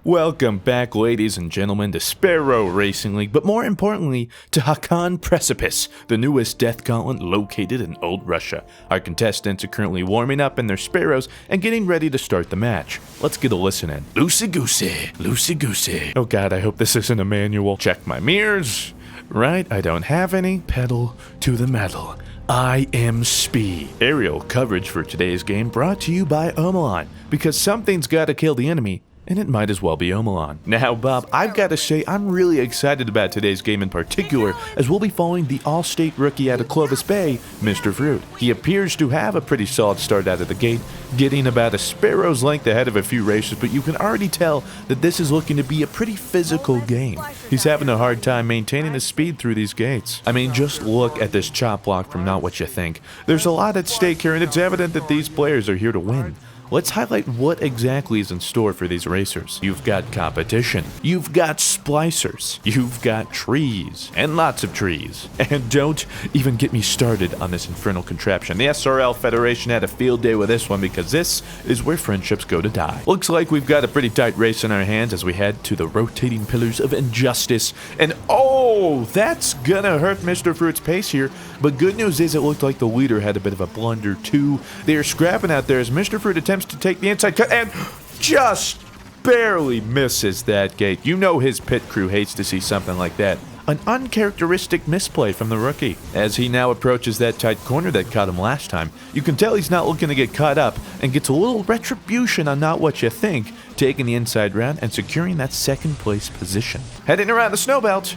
Welcome back, ladies and gentlemen, to Sparrow Racing League, but more importantly, to Hakan Precipice, the newest death gauntlet located in Old Russia. Our contestants are currently warming up in their Sparrows and getting ready to start the match. Let's get a listen in. Loosey-goosey, loosey-goosey. Oh god, I hope this isn't a manual. Check my mirrors. Right, I don't have any. Pedal to the metal. I am Speed. Aerial coverage for today's game brought to you by Omelon, because something's gotta kill the enemy, and it might as well be Omelon. Now, Bob, I've got to say I'm really excited about today's game in particular, as we'll be following the All-State rookie out of Clovis Bay, Mr. Fruit. He appears to have a pretty solid start out of the gate, getting about a sparrow's length ahead of a few racers, but you can already tell that this is looking to be a pretty physical game. He's having a hard time maintaining his speed through these gates. I mean, just look at this chop block from Not What You Think. There's a lot at stake here, and it's evident that these players are here to win. Let's highlight what exactly is in store for these racers. You've got competition, you've got splicers, you've got trees, and lots of trees. And don't even get me started on this infernal contraption. The SRL Federation had a field day with this one because this is where friendships go to die. Looks like we've got a pretty tight race in our hands as we head to the rotating pillars of injustice. And oh, that's gonna hurt Mr. Fruit's pace here. But good news is it looked like the leader had a bit of a blunder too. They are scrapping out there as Mr. Fruit attempts to take the inside cut and just barely misses that gate. You know his pit crew hates to see something like that. An uncharacteristic misplay from the rookie. As he now approaches that tight corner that caught him last time, you can tell he's not looking to get caught up and gets a little retribution on Not What You Think, taking the inside round and securing that second place position. Heading around the snow belt.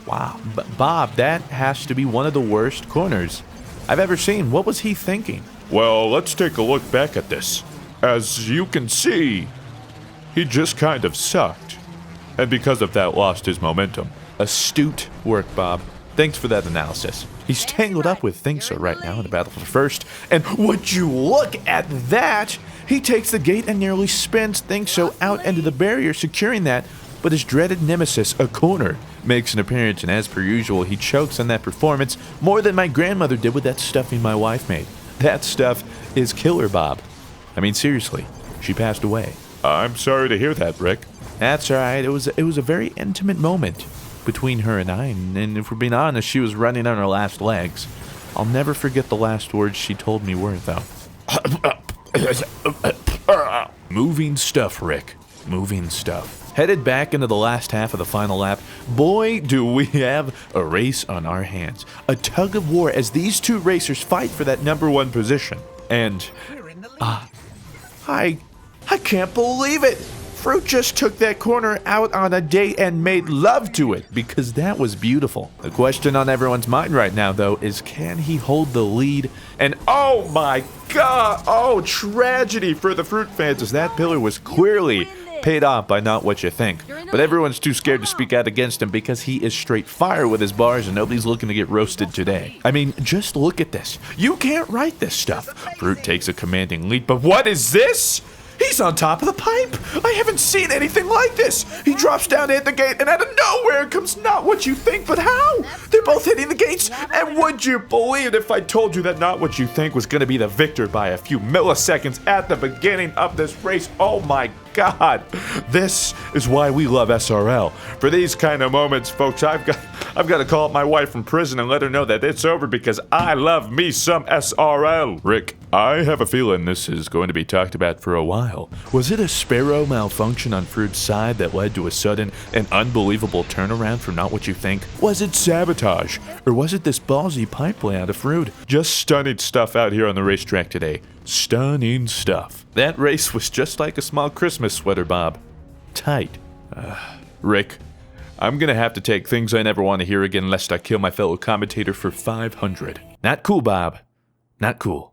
Wow, Bob, that has to be one of the worst corners I've ever seen. What was he thinking? Well, let's take a look back at this. As you can see, he just kind of sucked, and because of that lost his momentum. Astute work, Bob. Thanks for that analysis. He's tangled up with Thinkso right now in the battle for first, and would you look at that? He takes the gate and nearly spins Thinkso out into the barrier, securing that, but his dreaded nemesis, a corner, makes an appearance, and as per usual, he chokes on that performance more than my grandmother did with that stuffing my wife made. That stuff is killer, Bob. I mean, seriously, she passed away. I'm sorry to hear that, Rick. That's alright, it was a very intimate moment between her and I, and if we're being honest, she was running on her last legs. I'll never forget the last words she told me were, though. Moving stuff, Rick. Moving stuff. Headed back into the last half of the final lap, boy, do we have a race on our hands. A tug of war as these two racers fight for that number one position. And, I can't believe it! Fruit just took that corner out on a date and made love to it, because that was beautiful. The question on everyone's mind right now, though, is can he hold the lead? And oh my god, oh, tragedy for the Fruit fans, as that pillar was clearly paid off by Not What You Think. But everyone's too scared to speak out against him because he is straight fire with his bars and nobody's looking to get roasted today. I mean, just look at this. You can't write this stuff. Fruit takes a commanding lead, but what is this? He's on top of the pipe! I haven't seen anything like this! He drops down to hit the gate, and out of nowhere comes Not What You Think, but how? They're both hitting the gates, and would you believe it if I told you that Not What You Think was going to be the victor by a few milliseconds at the beginning of this race? Oh my god! This is why we love SRL. For these kind of moments, folks, I've got to call up my wife from prison and let her know that it's over because I love me some SRL. Rick, I have a feeling this is going to be talked about for a while. Was it a Sparrow malfunction on Fruit's side that led to a sudden and unbelievable turnaround for Not What You Think? Was it sabotage? Or was it this ballsy pipe layout of Fruit? Just stunning stuff out here on the racetrack today. Stunning stuff. That race was just like a small Christmas sweater, Bob. Tight. Rick, I'm gonna have to take things I never want to hear again lest I kill my fellow commentator for 500. Not cool, Bob. Not cool.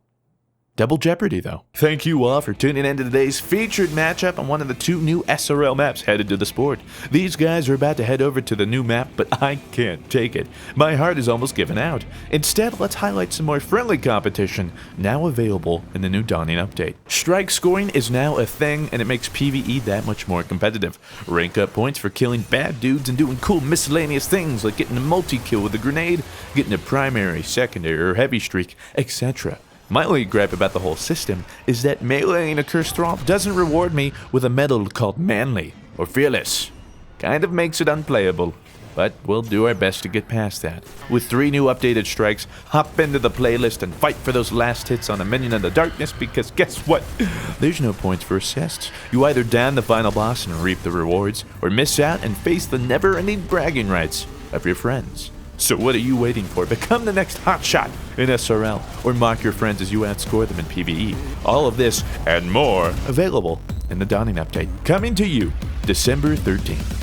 Double jeopardy, though. Thank you all for tuning in to today's featured matchup on one of the two new SRL maps headed to the sport. These guys are about to head over to the new map, but I can't take it. My heart is almost given out. Instead, let's highlight some more friendly competition, now available in the new Dawning update. Strike scoring is now a thing, and it makes PvE that much more competitive. Rank up points for killing bad dudes and doing cool miscellaneous things like getting a multi-kill with a grenade, getting a primary, secondary, or heavy streak, etc. My only gripe about the whole system is that meleeing a cursed thrall doesn't reward me with a medal called manly or fearless. Kind of makes it unplayable, but we'll do our best to get past that. With 3 new updated strikes, hop into the playlist and fight for those last hits on a Minion of the Darkness, because guess what? There's no points for assists. You either down the final boss and reap the rewards, or miss out and face the never-ending bragging rights of your friends. So what are you waiting for? Become the next hotshot in SRL, or mock your friends as you outscore them in PvE. All of this and more available in the Dawning update, coming to you December 13th.